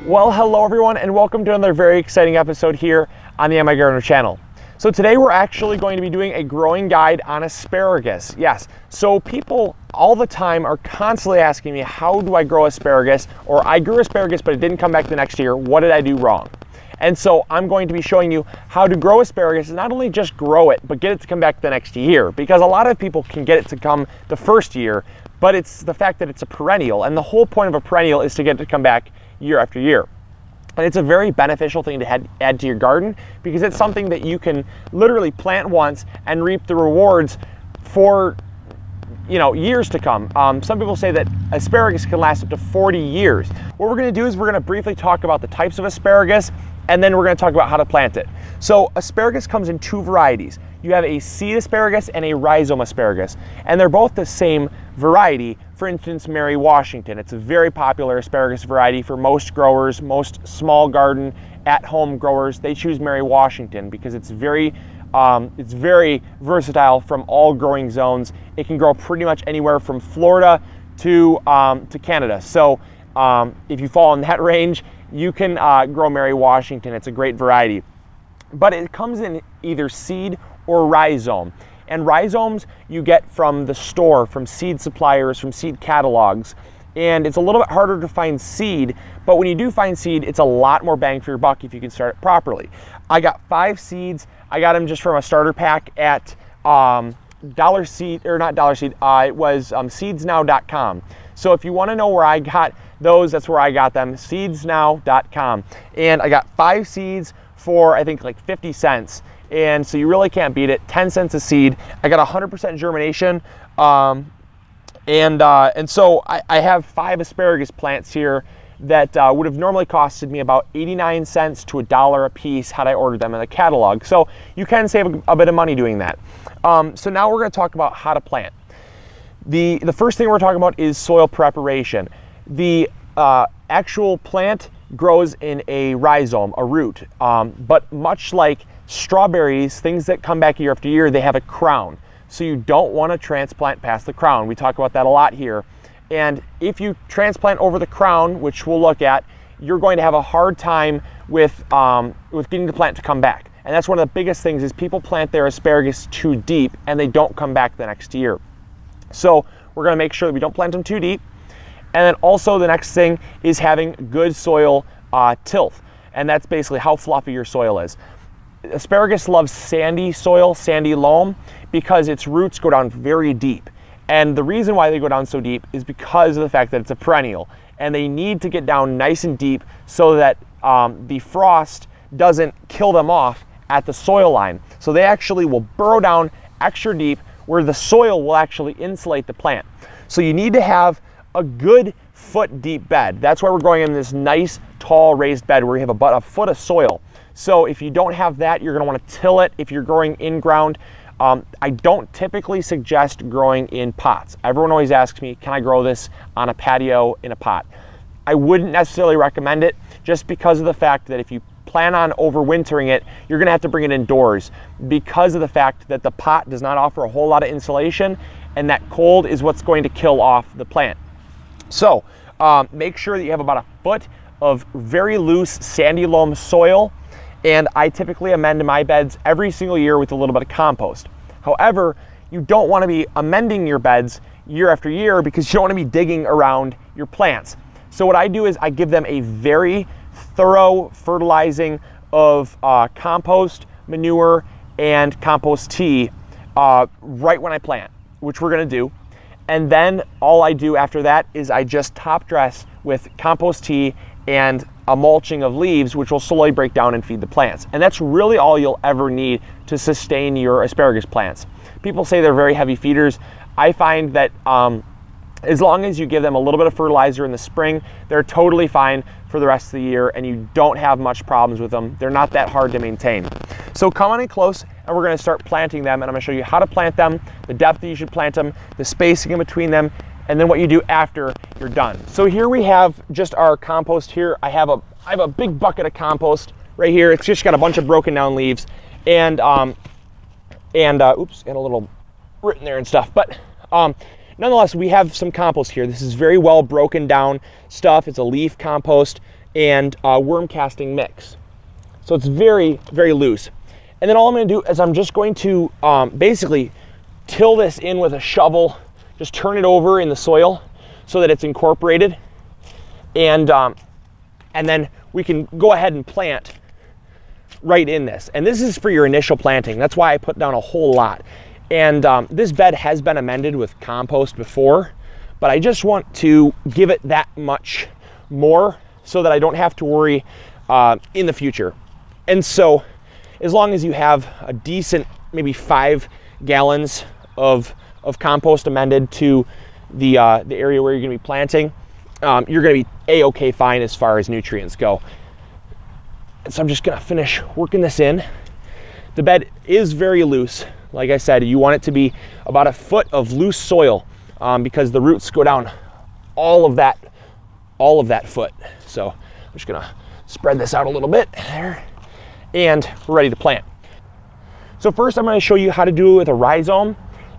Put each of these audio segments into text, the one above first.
Well, hello everyone, and welcome to another very exciting episode here on the MIgardener channel. So today we're actually going to be doing a growing guide on asparagus. Yes, so people all the time are constantly asking me, how do I grow asparagus? Or I grew asparagus, but it didn't come back the next year. What did I do wrong? And so I'm going to be showing you how to grow asparagus, and not only just grow it, but get it to come back the next year. Because a lot of people can get it to come the first year, but it's the fact that it's a perennial. And the whole point of a perennial is to get it to come back year after year. And it's a very beneficial thing to add to your garden, because it's something that you can literally plant once and reap the rewards for years to come. Some people say that asparagus can last up to 40 years. What we're going to do is we're going to briefly talk about the types of asparagus, and then we're going to talk about how to plant it. So asparagus comes in two varieties. You have a seed asparagus and a rhizome asparagus, and they're both the same variety. For instance, Mary Washington, it's a very popular asparagus variety for most growers, most small garden at-home growers. They choose Mary Washington because it's very versatile from all growing zones. It can grow pretty much anywhere from Florida to Canada. So if you fall in that range, you can grow Mary Washington. It's a great variety. But it comes in either seed or rhizome. And rhizomes you get from the store, from seed suppliers, from seed catalogs. And it's a little bit harder to find seed, but when you do find seed, it's a lot more bang for your buck if you can start it properly. I got 5 seeds. I got them just from a starter pack at Dollar Seed, or not Dollar Seed, it was seedsnow.com. So if you want to know where I got those, that's where I got them, seedsnow.com. And I got 5 seeds for, I think, like 50 cents. And so you really can't beat it. 10 cents a seed. I got 100% germination. And so I have 5 asparagus plants here that would have normally costed me about 89 cents to $1 a piece had I ordered them in the catalog. So you can save a bit of money doing that. So now we're going to talk about how to plant. The first thing we're talking about is soil preparation. The actual plant grows in a rhizome, a root, but much like strawberries, things that come back year after year, they have a crown. So you don't want to transplant past the crown. We talk about that a lot here. And if you transplant over the crown, which we'll look at, you're going to have a hard time with getting the plant to come back. And that's one of the biggest things, is people plant their asparagus too deep and they don't come back the next year. So we're going to make sure that we don't plant them too deep. And then also the next thing is having good soil tilth. And that's basically how fluffy your soil is. Asparagus loves sandy soil, sandy loam, because its roots go down very deep. And the reason why they go down so deep is because of the fact that it's a perennial. And they need to get down nice and deep so that the frost doesn't kill them off at the soil line. So they actually will burrow down extra deep where the soil will actually insulate the plant. So you need to have a good foot deep bed. That's why we're going in this nice tall raised bed where you have about a foot of soil. So if you don't have that, you're going to want to till it if you're growing in ground. I don't typically suggest growing in pots. Everyone always asks me, can I grow this on a patio in a pot? I wouldn't necessarily recommend it, just because of the fact that if you plan on overwintering it, you're going to have to bring it indoors, because of the fact that the pot does not offer a whole lot of insulation, and that cold is what's going to kill off the plant. So make sure that you have about a foot of very loose sandy loam soil. And I typically amend my beds every single year with a little bit of compost. However, you don't want to be amending your beds year after year, because you don't want to be digging around your plants. So what I do is I give them a very thorough fertilizing of compost, manure, and compost tea right when I plant, which we're going to do. And then all I do after that is I just top dress with compost tea and a mulching of leaves, which will slowly break down and feed the plants. And that's really all you'll ever need to sustain your asparagus plants. People say they're very heavy feeders. I find that as long as you give them a little bit of fertilizer in the spring, they're totally fine for the rest of the year, and you don't have much problems with them. They're not that hard to maintain. So come on in close, and we're going to start planting them, and I'm going to show you how to plant them, the depth that you should plant them, the spacing in between them, and then what you do after you're done. So here we have just our compost here. I have a big bucket of compost right here. It's just got a bunch of broken down leaves, and oops, and a little written there and stuff. But nonetheless, we have some compost here. This is very well broken down stuff. It's a leaf compost, and worm casting mix. So it's very, very loose. And then all I'm going to do is I'm just going to basically till this in with a shovel, just turn it over in the soil so that it's incorporated, and then we can go ahead and plant right in this. And this is for your initial planting. That's why I put down a whole lot. And this bed has been amended with compost before, but I just want to give it that much more so that I don't have to worry in the future. And so as long as you have a decent, maybe 5 gallons of compost amended to the area where you're going to be planting, you're going to be a-okay fine as far as nutrients go. And so I'm just going to finish working this in. The bed is very loose. Like I said, you want it to be about 1 foot of loose soil because the roots go down all of that foot. So I'm just going to spread this out a little bit there, and we're ready to plant. So first I'm going to show you how to do it with a rhizome,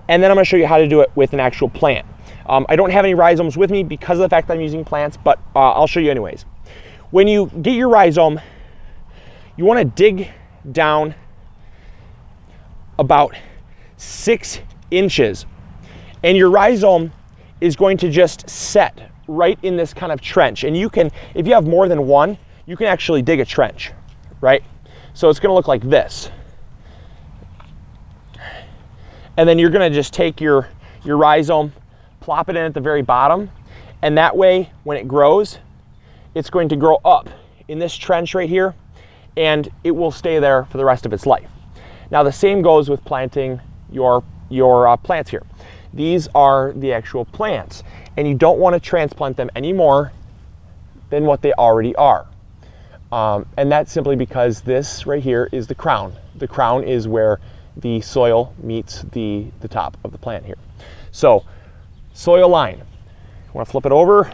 and then I'm going to show you how to do it with an actual plant. I don't have any rhizomes with me because of the fact that I'm using plants, but I'll show you anyways. When you get your rhizome, you want to dig down about 6 inches, and your rhizome is going to just set right in this kind of trench. And you can, if you have more than one, you can actually dig a trench, right? So it's going to look like this. And then you're going to just take your rhizome, plop it in at the very bottom, and that way when it grows, it's going to grow up in this trench right here, and it will stay there for the rest of its life. Now the same goes with planting your plants here. These are the actual plants, and you don't want to transplant them any more than what they already are. And that's simply because this right here is the crown. The crown is where the soil meets the top of the plant here. So soil line, you want to flip it over,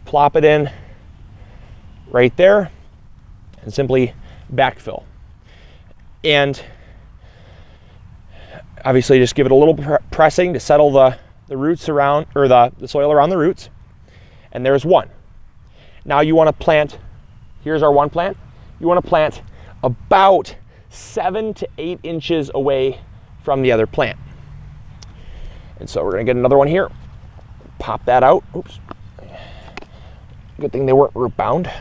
plop it in right there, and simply backfill. And obviously just give it a little pressing to settle the roots around, or the soil around the roots. And there's one. Now you want to plant, here's our one plant, you want to plant about 7 to 8 inches away from the other plant. And so we're going to get another one here, pop that out. Oops. Good thing they weren't root bound.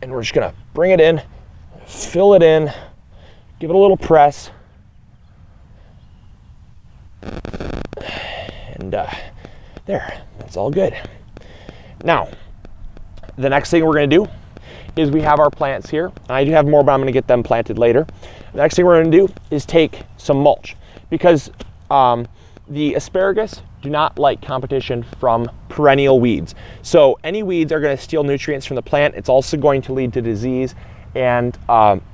And we're just going to bring it in, fill it in, give it a little press. And there, that's all good. Now, the next thing we're going to do is we have our plants here. And I do have more, but I'm going to get them planted later. The next thing we're going to do is take some mulch, because the asparagus do not like competition from perennial weeds. So any weeds are going to steal nutrients from the plant. It's also going to lead to disease, and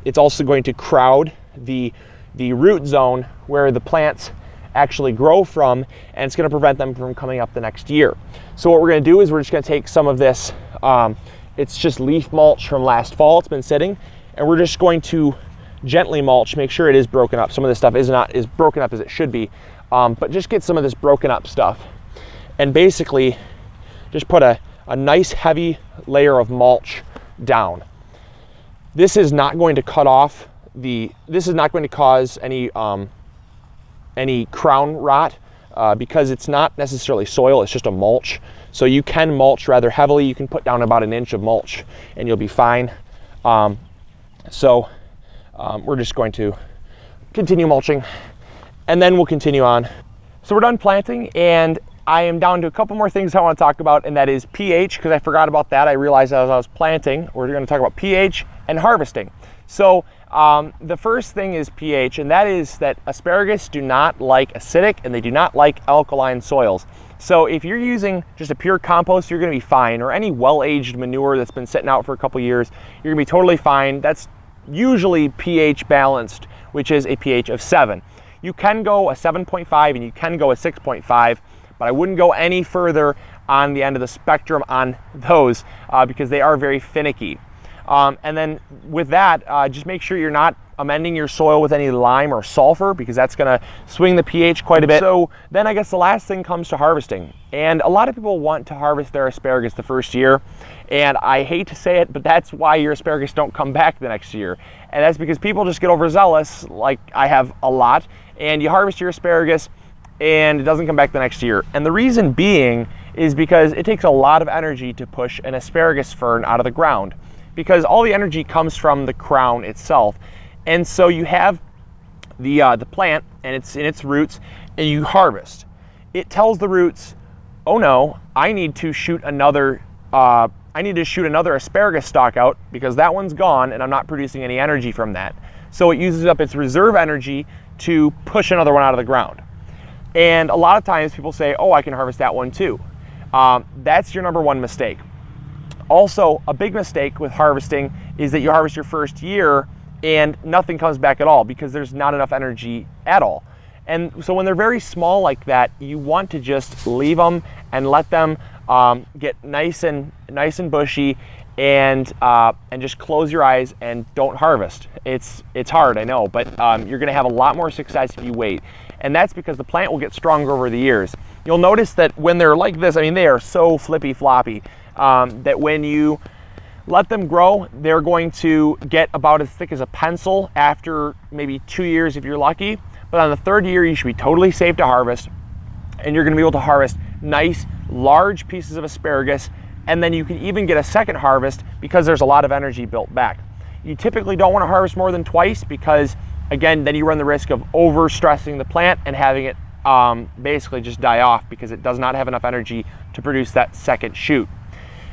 it's also going to crowd the root zone where the plants actually grow from, and it's going to prevent them from coming up the next year. So what we're going to do is we're just going to take some of this, it's just leaf mulch from last fall. It's been sitting, and we're just going to gently mulch, make sure it is broken up. Some of this stuff is not as broken up as it should be, but just get some of this broken up stuff, and basically just put a nice heavy layer of mulch down. This is not going to cut off this is not going to cause any crown rot, because it's not necessarily soil, it's just a mulch. So you can mulch rather heavily. You can put down about 1 inch of mulch and you'll be fine. We're just going to continue mulching, and then we'll continue on. So we're done planting, and I am down to a couple more things I want to talk about, and that is pH, because I forgot about that. I realized as I was planting, we're going to talk about pH and harvesting. So the first thing is pH, and that is that asparagus do not like acidic, and they do not like alkaline soils. So if you're using just a pure compost, you're going to be fine, or any well-aged manure that's been sitting out for a couple years, you're going to be totally fine. That's usually pH balanced, which is a pH of 7. You can go a 7.5 and you can go a 6.5, but I wouldn't go any further on the end of the spectrum on those because they are very finicky. And then with that, just make sure you're not amending your soil with any lime or sulfur, because that's going to swing the pH quite a bit. So then I guess the last thing comes to harvesting. And a lot of people want to harvest their asparagus the first year. And I hate to say it, but that's why your asparagus don't come back the next year. And that's because people just get overzealous, like I have a lot, and you harvest your asparagus and it doesn't come back the next year. And the reason being is because it takes a lot of energy to push an asparagus fern out of the ground, because all the energy comes from the crown itself. And so you have the plant and it's in its roots, and you harvest. It tells the roots, oh no, I need to shoot another asparagus stalk out, because that one's gone and I'm not producing any energy from that. So it uses up its reserve energy to push another one out of the ground. And a lot of times people say, oh, I can harvest that one too. That's your number one mistake. Also, a big mistake with harvesting is that you harvest your first year and nothing comes back at all, because there's not enough energy at all. And so when they're very small like that, you want to just leave them and let them get nice and bushy, and just close your eyes and don't harvest. It's hard, I know, but you're going to have a lot more success if you wait. And that's because the plant will get stronger over the years. You'll notice that when they're like this, I mean, they are so flippy floppy, that when you let them grow, they're going to get about as thick as a pencil after maybe 2 years if you're lucky. But on the third year, you should be totally safe to harvest, and you're going to be able to harvest nice, large pieces of asparagus, and then you can even get a second harvest because there's a lot of energy built back. You typically don't want to harvest more than twice, because again, then you run the risk of overstressing the plant and having it basically just die off, because it does not have enough energy to produce that second shoot.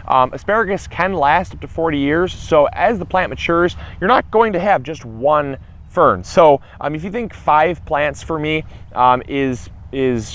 Asparagus can last up to 40 years, so as the plant matures, you're not going to have just one fern. So if you think 5 plants for me is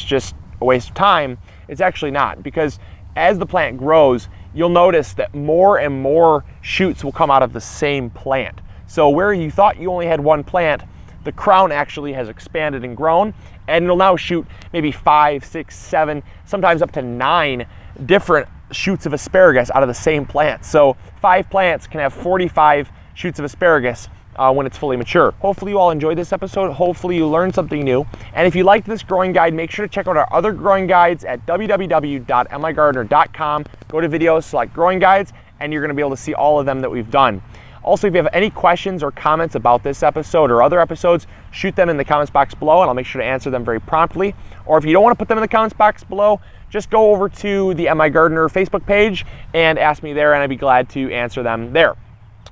just a waste of time, it's actually not, because as the plant grows, you'll notice that more and more shoots will come out of the same plant. So where you thought you only had one plant, the crown actually has expanded and grown, and it'll now shoot maybe 5, 6, 7, sometimes up to 9 different shoots of asparagus out of the same plant. So 5 plants can have 45 shoots of asparagus when it's fully mature. Hopefully you all enjoyed this episode. Hopefully you learned something new. And if you liked this growing guide, make sure to check out our other growing guides at www.migardener.com. Go to videos, select growing guides, and you're going to be able to see all of them that we've done. Also, if you have any questions or comments about this episode or other episodes, shoot them in the comments box below, and I'll make sure to answer them very promptly. Or if you don't want to put them in the comments box below, just go over to the MIgardener Facebook page and ask me there, and I'd be glad to answer them there.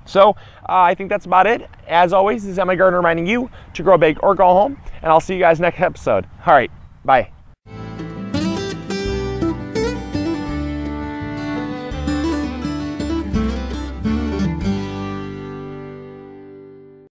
So I think that's about it. As always, this is MIgardener reminding you to grow big or go home, and I'll see you guys next episode. All right, bye.